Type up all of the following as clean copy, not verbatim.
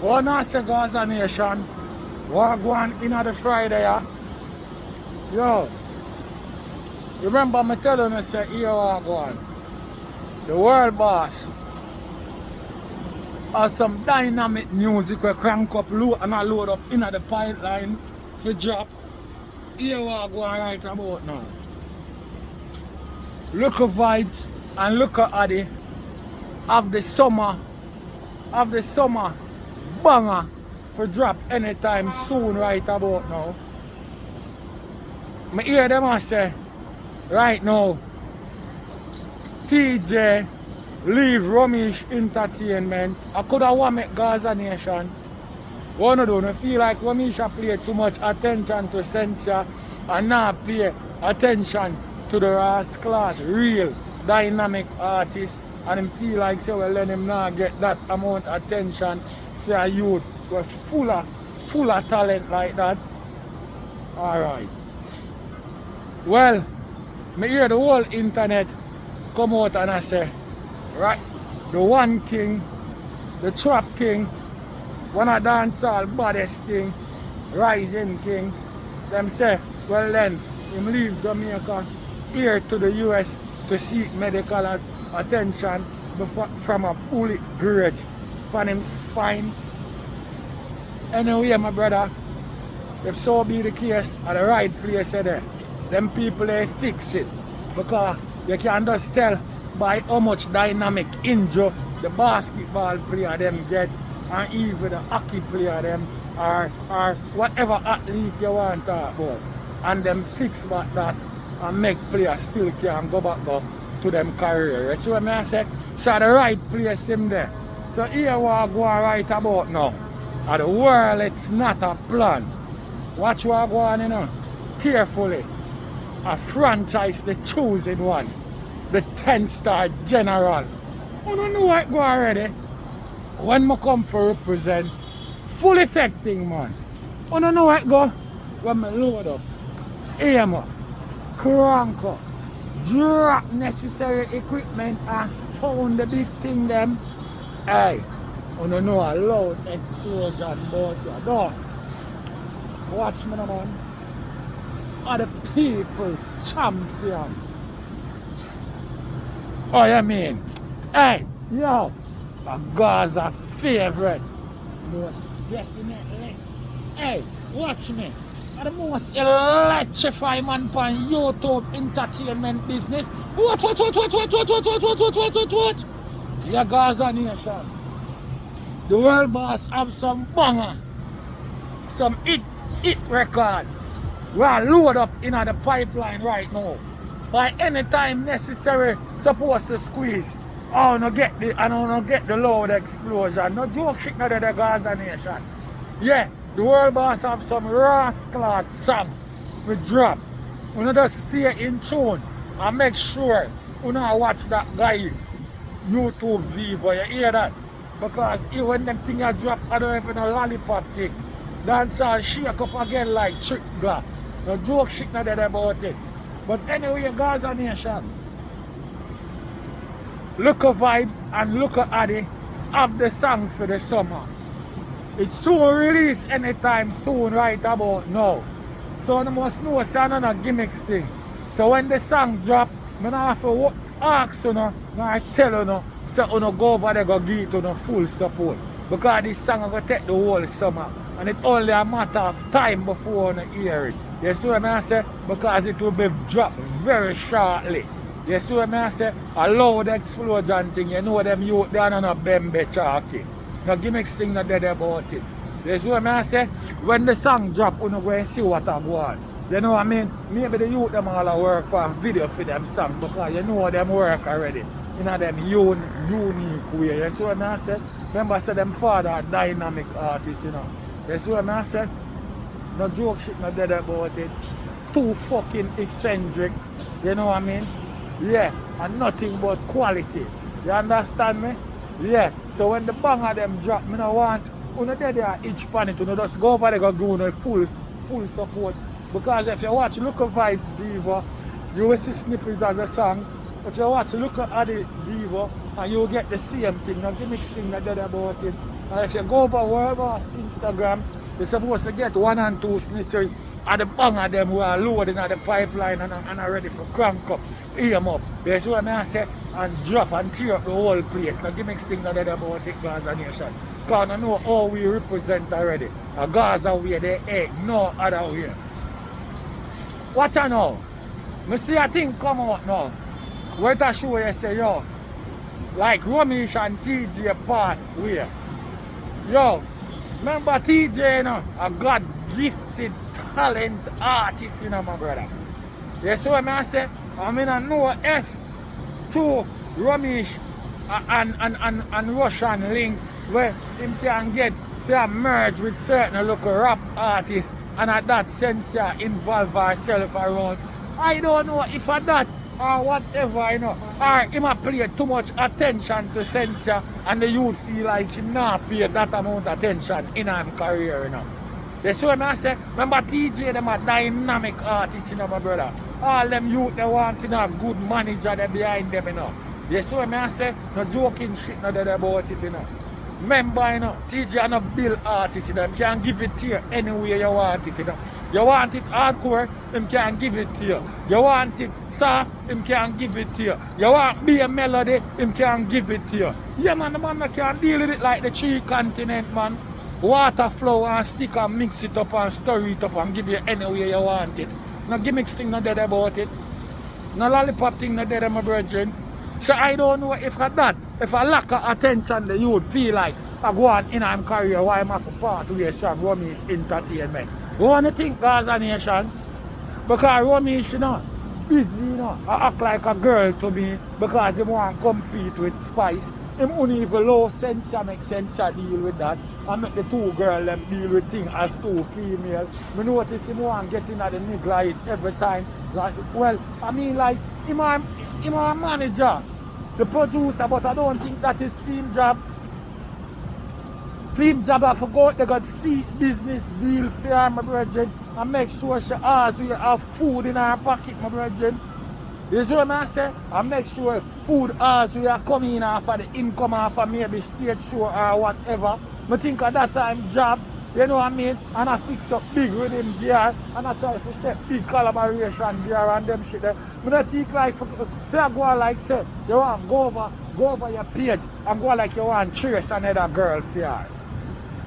One say Gaza Nation, what go on in the Friday, yeah? Yo, remember me telling you, say, here what go on. The world boss has some dynamic music we crank up load and I load up in the pipeline for drop. Here what go on right about now. Look at vybz and look at addi of the summer banger for drop anytime soon right about now. I hear them say right now TJ leave Ramesh Entertainment. I could have want make Gaza Nation. One of them I feel like Ramesh play too much attention to censor and not pay attention to the rascal, real dynamic artist, and him feel like so well let him not get that amount of attention for a youth who full of talent like that. Alright. Well, I hear the whole internet come out and I say, right, the one king, the trap king, one of dancehall baddest thing, rising king, them say, well then, him leave Jamaica here to the US to seek medical attention from a bullet grudge on his spine. Anyway, my brother, if so be the case, at the right place there, them people they fix it. Because you can just tell by how much dynamic injury the basketball player them get, and even the hockey player them, or whatever athlete you want to talk about. And them fix back that and make players still can go back to them career. You see what I say? So the right place him there. So here what go on right about now. And the world it's not a plan. Watch what go on, you know. Carefully. A franchise the chosen one. The 10-star general. You don't know what go already. When I come for represent, full effecting man. You don't know what go. When I load up, aim up, crank up, drop necessary equipment and sound the big thing them. Hey, you don't know a loud explosion about you. Don't. Watch me now, man. Are the people's champion. Oh, you mean? Hey, yo, a Gaza favorite. Most definitely. Hey, watch me. Are the most electrifying man on YouTube entertainment business. What? Yeah, Gaza Nation. The world boss have some banger. Some hit record. We are load up in the pipeline right now. By any time necessary, supposed to squeeze. I don't get the loud explosion. No joke shit no the Gaza Nation. Yeah, the world boss have some rascal song for drop. You know just stay in tune and make sure you know watch that guy YouTube Vivo. You hear that? Because even when them things are drop, I don't even a lollipop thing. Dancehall shake up again like trick black. No joke shit not there about it. But anyway, Gaza Nation, look at vybz and look at addi have the song for the summer. It's soon release anytime soon right about now. So you must know it's another gimmicks thing. So when the song drop, I don't have to ask you, I tell you, so you go over there go give it full support. Because this song will take the whole summer. And it's only a matter of time before you hear it. You see what I say? Because it will be dropped very shortly. You see what I say? A loud explosion thing, you know them youth, they are not a bembe chalky. No gimmicks thing not dead about it. You see what I say? When the song drop, you go and see what I go on. You know what I mean? Maybe the youth them all work on video for them song because you know them work already. You know them unique way. You see what I say? Remember I said them father dynamic artists, you know. You see what I say? No joke shit not dead about it. Too fucking eccentric. You know what I mean? Yeah. And nothing but quality. You understand me? Yeah. So when the bang of them drop, me no want you dead there each pan it, you just go over there go do full support. Because if you watch look at vybz Vivo, you will see snippets of the song. If you watch look at addi Vivo, and you get the same thing. No gimmick thing that dead about it. And if you go over World Boss Instagram, you're supposed to get 1 and 2 snitchers at the bang of them who are loading at the pipeline and are ready for crank up, aim up. That's what I say, and drop and tear up the whole place. No gimmick thing that dead about it, Gaza Nation. Because I know how we represent already. A Gaza way, they ain't no other way. Watch out now. I see a thing come out now. What I show you say, yo, like Ramesh and TJ part where. Yo, remember TJ, you know, a God gifted talent artist, you know, my brother. You see what I say? I mean, I know if two Ramesh and Russian link where him can get to merge with certain local rap artists and at that sense involve ourselves around. I don't know if at that or whatever, you know, or him a pay too much attention to censor and the youth feel like she not pay that amount of attention in her career, you know. They see what I say? Remember TJ, them a dynamic artist, you know, my brother. All them youth, they want, you know, a good manager there behind them, you know. You see what I say? No joking shit no dead about it, you know. Remember, you know, TJ and a bill artist, you know, him can give it to you any way you want it, you know. You want it hardcore, him can give it to you. You want it soft, him can give it to you. You want be a melody, him can give it to you. Yeah, man, the man can deal with it like the 3 continent, man. Water flow and stick and mix it up and stir it up and give you any way you want it. No gimmicks thing no dead about it. No lollipop thing no dead, my brethren. So I don't know if at that, if I lack of attention, the youth feel like I go on in my career, why am I for part ways from Ramesh Entertainment? You want to think Gaza Nation? Because Ramesh, you know, busy, you know, I act like a girl to me because he want to compete with Spice. Him only even low sense make sense deal with that. And make the 2 girls them deal with things as 2 female. I notice him want to get in at the nigga every time. Like, well, I mean like him a manager, the producer, but I don't think that is film job. Film job I forgot they got see business deal for her, my brethren, and make sure she has you have food in her pocket, my brethren. You see what I say? And make sure food as we are coming in off of the income off of maybe stage show or whatever. I think at that time job, you know what I mean? And I fix up big with him gear and I try to set big collaboration gear and them shit there. I don't think like for go like say, you want go over your page and go like you want trace another girl for her.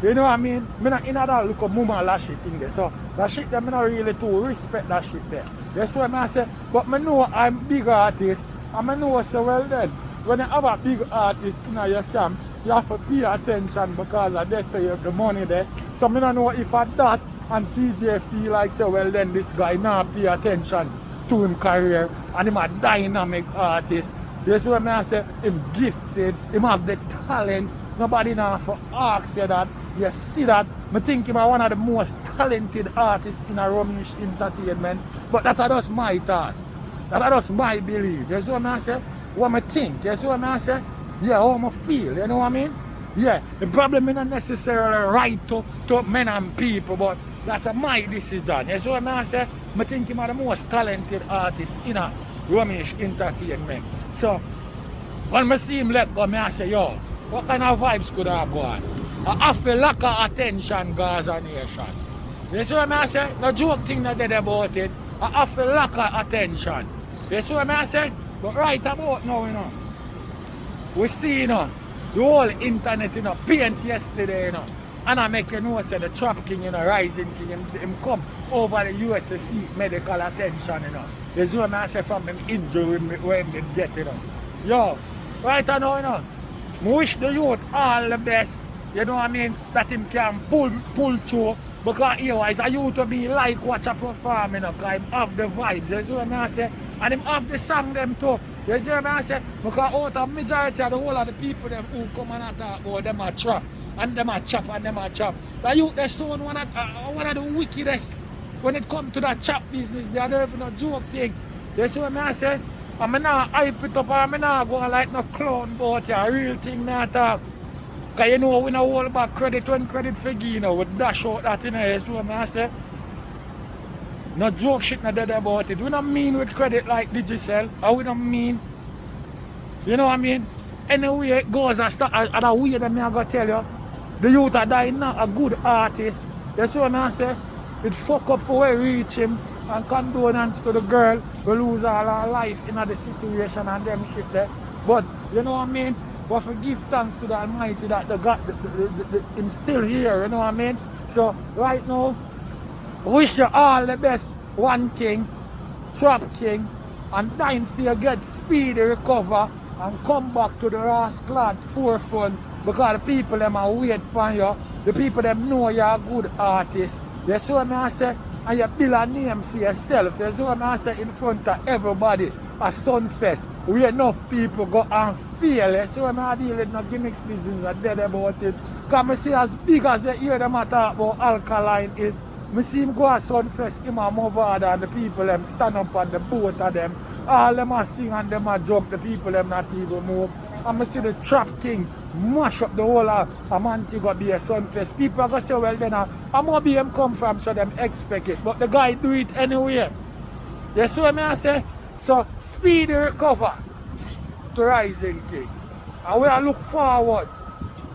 You know what I mean? I not in that look at mama lashy thing there. So that shit there, I not really too respect that shit there. That's what I say. But I know I'm big artist and I know so well then. When you have a big artist in your camp, you have to pay attention because of this, so you have the money there. So I don't know if at that and TJ feel like so well then this guy not pay attention to him career and him a dynamic artist. That's what I say. Him gifted, him have the talent. Nobody now for ask you that. You see that? I think him one of the most talented artists in a Ramesh Entertainment. But that is my thought. That is my belief. You see what I say? What I think. You see what I say? Yeah, how I feel. You know what I mean? Yeah, the problem is not necessarily right to men and people, but that's my decision. You see what I say? I think him the most talented artist in a Ramesh Entertainment. So, when I see him let go, I say, yo, what kind of vibes could I go on? I feel lack of attention, Gaza Nation. You see what I say? No joke thing that did about it. I feel lack of attention. You see what I say? But right about now, you know, we see, you know, the whole internet, you know, paint yesterday, you know, and I make you know, say the Trap King, you know, Rising King, him come over the US to seek medical attention, you know. You see what I say from him injury where him get, you know. Yo, right now, you know, I wish the youth all the best. You know what I mean? That him can pull through. Because otherwise a youth to be like watch a perform, you know, because him have the vibes, you see what I say? And him have the song them too. You see what I say? Because out of majority of the whole of the people them who come and talk about them a trap and them a chop and them a chop. The youth they so one of the wickedest. When it come to that chop business, they don't even no joke thing. You see what I say? I'm not hype it up and I'm not going like no clown about it. A real thing not talk. Because you know we don't hold back credit when credit for you know, we dash out that in there, so I say. No joke shit not dead about it. We don't mean with credit like Digicel, or we don't mean, you know what I mean? anyway it goes and the way that me I go tell you, the youth are dying now, a good artist. That's what I say. It fuck up for where reach him and condolence to the girl who lose all her life in the situation and them shit there. But you know what I mean? We have to give thanks to the Almighty that the God him still here, you know what I mean? So right now, wish you all the best, One King, Trap King, and dying for you get speedy recover and come back to the rascal forefront because the people them are wait for you. The people them know you're a good artist. You see what I say? And you build a name for yourself. You see what I say? In front of everybody at Sunfest. We enough people go and feel. You see what I deal with no gimmicks business are dead about it. Because I see as big as you hear them talk about Alkaline is, I see him go at Sunfest, him and move on and the people them stand up on the boat of them. All them are sing and them are jump, the people them not even move. And I see the Trap King mash up the whole of Montego Bay Sunfest. People are going to say, well then, I'm going to be him come from, so them expect it. But the guy do it anyway. You see what I say? So, speedy recover to Rising King. And we are look forward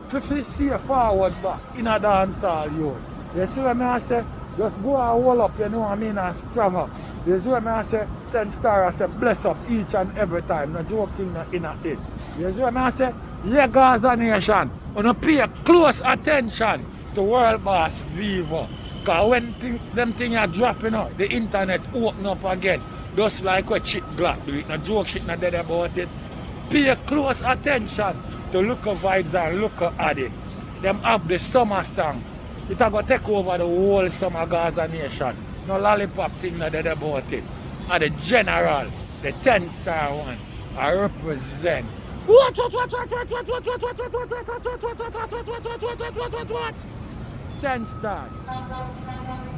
to see a forward back in a dancehall, you. You see what I say? Just go and hold up, you know what I mean, and strong up. You see what I say? 10 stars, I say bless up each and every time. No joke thing in a head. You see what I say? Yeah, Gaza Nation, you pay close attention to World Boss Vivo. Because when them things are dropping out, the internet open up again. Just like what Chip Black do it. No joke shit not dead about it. Pay close attention to likkle vybz and likkle addi. Them have the summer song. It are going to take over the whole summer Gaza Nation. No lollipop thing not dead about it. And the general, the 10-star one, I represent. What? 10-star.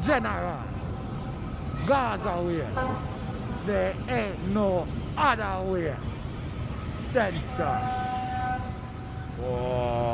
General. Gaza way. There ain't no other way. 10-star. Whoa.